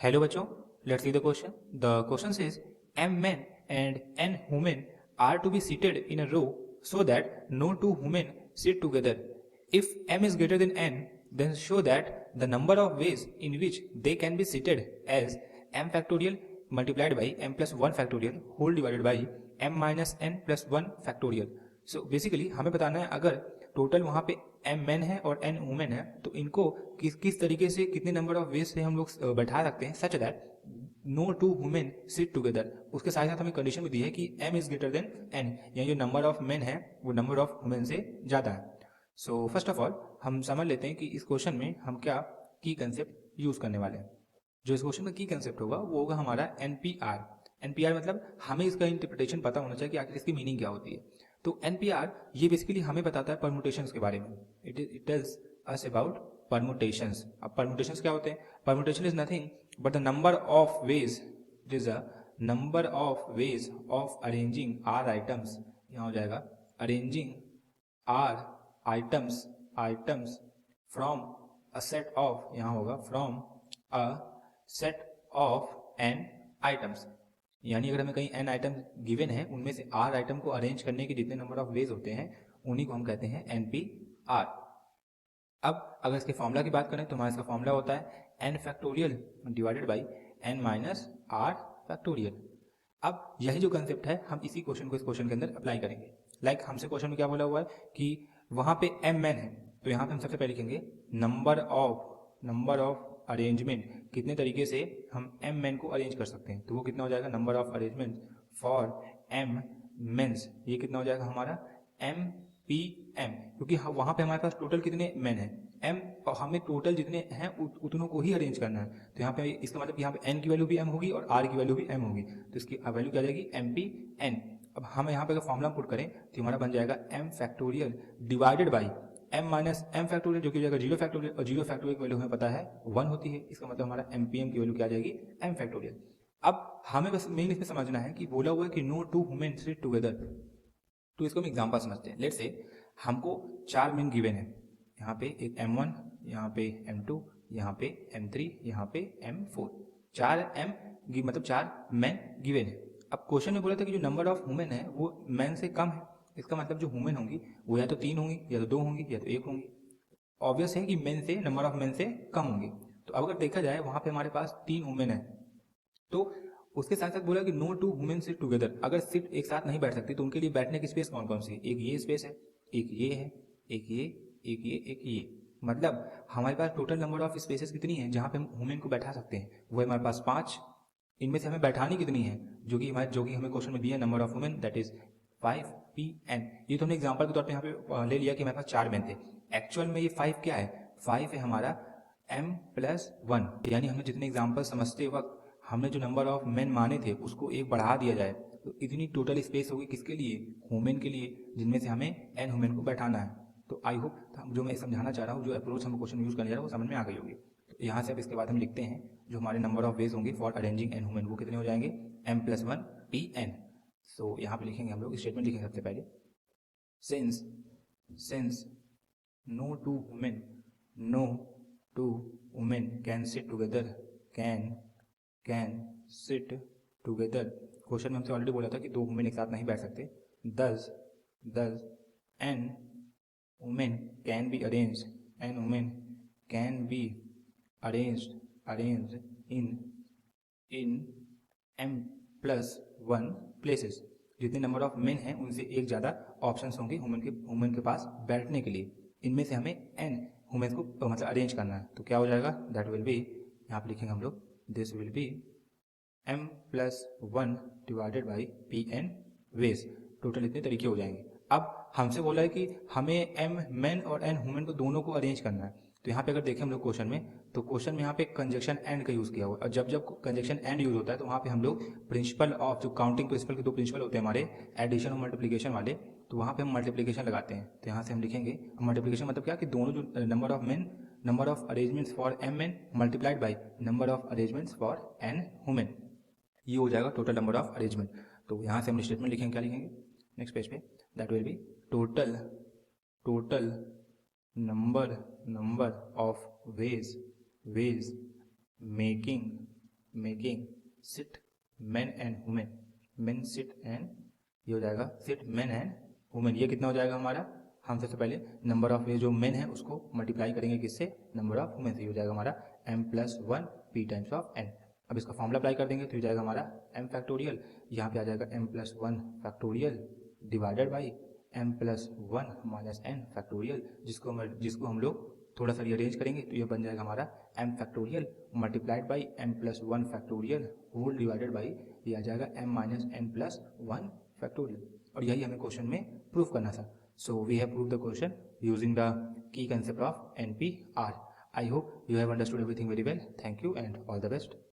Hello बच्चों, let's see the question. The question says m men and n women are to be seated in a row so that no two women sit together. If m is greater than n, then show that the number of ways in which they can be seated as m factorial multiplied by m plus 1 factorial whole divided by m minus n plus 1 factorial. So basically हमें बताना है अगर total वहाँ पे m man है और n women है तो इनको किस किस तरीके से कितने नंबर ऑफ वेज से हम लोग बैठा सकते हैं such that no two women sit together. उसके साथ साथ हमें कंडीशन भी दी है कि m is greater than n, यानी जो नंबर ऑफ मेन है वो नंबर ऑफ वुमेन से ज़्यादा है। सो फर्स्ट ऑफ ऑल हम समझ लेते हैं कि इस क्वेश्चन में हम क्या की कंसेप्ट यूज़ करने वाले हैं। जो इस क्वेश्चन का की कंसेप्ट होगा वो होगा हमारा एनपीआर। एनपीआर मतलब हमें इसका इंटरप्रिटेशन पता होना चाहिए कि आखिर इसकी मीनिंग क्या होती है। तो एनपीआर ये बेसिकली हमें बताता है परमुटेशंस के बारे में। It tells us about permutations. अब परमुटेशंस क्या होते हैं? Permutation is nothing but the number of ways, it is a number of ways of arranging r items. यहाँ हो जाएगा arranging r items items from a set of, यहाँ होगा from a set of n items. यानी अगर हमें कहीं an item given है उनमें से आर आइटम को अरेंज करने के जितने नंबर ऑफ वेज होते हैं उन्हीं को हम कहते हैं एन पी आर। अब अगर इसके फॉर्मूला की बात करें तो हमारा इसका फॉर्मूला होता है n factorial divided by n minus r factorial. अब यही जो कंसेप्ट है हम इसी क्वेश्चन को इस क्वेश्चन के अंदर अप्लाई करेंगे। लाइक हमसे क्वेश्चन में क्या बोला हुआ है कि वहाँ पे एम मैन है तो यहाँ पे हम सबसे पहले लिखेंगे नंबर ऑफ अरेंजमेंट, कितने तरीके से हम एम मैन को अरेंज कर सकते हैं। तो वो कितना हो जाएगा number of arrangement for m mens. ये कितना हो जाएगा हमारा एम पी एम, क्योंकि वहाँ पे हमारे पास टोटल कितने मैन है एम, और हमें टोटल जितने हैं उतनों को ही अरेंज करना है। तो यहाँ पे इसका मतलब यहाँ पे एन की वैल्यू भी एम होगी और आर की वैल्यू भी एम होगी, तो इसकी वैल्यू क्या आ जाएगी एम पी एन। अब हम यहाँ पे अगर फॉर्मूला पुट करें तो हमारा बन जाएगा m factorial divided by m minus m factorial, जो कि हो जाएगा जीरो फैक्टोरियल, और जीरो फैक्टोरियल की वैल्यू हमें पता है 1 होती है। इसका मतलब हमारा एम पी एम की वैल्यू क्या आ जाएगी एम फैक्टोरियल। अब हमें बस मेन इसमें समझना है कि बोला हुआ है कि no two women sit together. तो इसको हम एग्जांपल समझते हैं। लेट्स से हमको 4 मेन गिवन है, यहाँ पे एक M1, यहाँ पे M2, यहाँ पे M3, यहाँ पे M4। 4 M मतलब 4 मैन गिवन है। अब क्वेश्चन में बोला था कि जो नंबर ऑफ वुमेन है वो मैन से कम है। इसका मतलब जो वुमेन होंगी वो या तो 3 होंगी या तो 2 होंगी या तो 1 होंगी। ऑब्वियस है कि मेन से नंबर ऑफ मेन से कम होंगी। तो अब अगर देखा जाए वहाँ पे हमारे पास 3 वुमेन है तो उसके साथ साथ बोला कि no two women sit together. अगर सिट एक साथ नहीं बैठ सकती तो उनके लिए बैठने की स्पेस कौन कौन सी है? एक ये स्पेस है, एक ये है, एक ये, एक ये, एक ये। मतलब हमारे पास टोटल नंबर ऑफ स्पेसेस कितनी है जहाँ पे हम वुमेन को बैठा सकते हैं? वो हमारे पास 5। इनमें से हमें बैठानी कितनी है जो कि हमें क्वेश्चन में दिया number of women that is 5 p n. ये तो हमने एग्जाम्पल के तौर पे यहाँ पे ले लिया कि हमारे पास 4 मैन थे। एक्चुअल में ये 5 क्या है? 5 है हमारा m प्लस 1, यानी हमने जितने एग्जाम्पल समझते वक्त हमने जो नंबर ऑफ मेन माने थे उसको एक बढ़ा दिया जाए तो इतनी टोटल स्पेस होगी किसके लिए? वुमेन के लिए, जिनमें से हमें एन वुमेन को बैठाना है। तो आई होप जो मैं समझाना चाह रहा हूँ, जो अप्रोच हम क्वेश्चन यूज़ करने जा रहे हैं वो समझ में आ गई होगी। तो यहाँ से अब इसके बाद हम लिखते हैं जो हमारे नंबर ऑफ वेज होंगे फॉर अरेंजिंग एन वुमेन वो कितने हो जाएंगे m plus 1 p n. So यहाँ पे लिखेंगे हम लोग स्टेटमेंट लिखेंगे सबसे पहले since no two women can sit together can sit together. Question में हमसे ऑलरेडी बोला था कि 2 वुमेन एक साथ नहीं बैठ सकते। दस n women can be arranged in m plus 1 places. जितने नंबर ऑफ मेन हैं उनसे एक ज़्यादा ऑप्शंस होंगे वुमेन के पास बैठने के लिए। इनमें से हमें n वुमेन को मतलब अरेंज करना है। तो क्या हो जाएगा? दैट विल बी, यहाँ पे लिखेंगे हम लोग this will be m plus 1 divided by p n ways. Total इतने तरीके हो जाएंगे। अब हमसे बोला है कि हमें m मैन और n वुमेन को दोनों को अरेंज करना है। तो यहाँ पे अगर देखें हम लोग क्वेश्चन में तो क्वेश्चन में यहाँ पे कंजक्शन एंड का यूज़ किया हुआ है। और जब जब कंजक्शन एंड यूज़ होता है तो वहाँ पे हम लोग प्रिंसिपल ऑफ जो काउंटिंग प्रिंसिपल के 2 प्रिंसिपल होते हैं हमारे, एडिशन और मल्टीप्लिकेशन वाले, तो वहाँ पे हम मल्टीप्लिकेशन लगाते हैं। तो यहाँ से हम लिखेंगे मल्टीप्लिकेशन मतलब क्या कि दोनों जो number of arrangements for m man multiplied by number of arrangements for n women, ये हो जाएगा टोटल नंबर ऑफ अरेंजमेंट। तो यहाँ से हम स्टेटमेंट लिखेंगे, क्या लिखेंगे नेक्स्ट पेज पे? That will be total number of ways making making sit man and women, men sit and, ये हो जाएगा सिट मैन एंड वुमेन। ये कितना हो जाएगा हमारा, हम सबसे पहले नंबर ऑफ ये जो मेन है उसको मल्टीप्लाई करेंगे किससे, नंबर ऑफ वुमेन से। ये हो जाएगा हमारा m+1 p times of n। अब इसका फॉर्मूला अप्लाई कर देंगे तो ये जाएगा हमारा m फैक्टोरियल, यहाँ पे आ जाएगा m+1 factorial divided by m+1 minus n factorial, जिसको हम लोग थोड़ा सा रीअरेंज करेंगे तो ये बन जाएगा हमारा m factorial multiplied by m+1 factorial whole divided by, ये आ जाएगा m-n+1 फैक्टोरियल। और यही हमें क्वेश्चन में प्रूफ करना था। So we have prove the question using the key concept of NP-R. I hope you have understood everything very well. Thank you and all the best.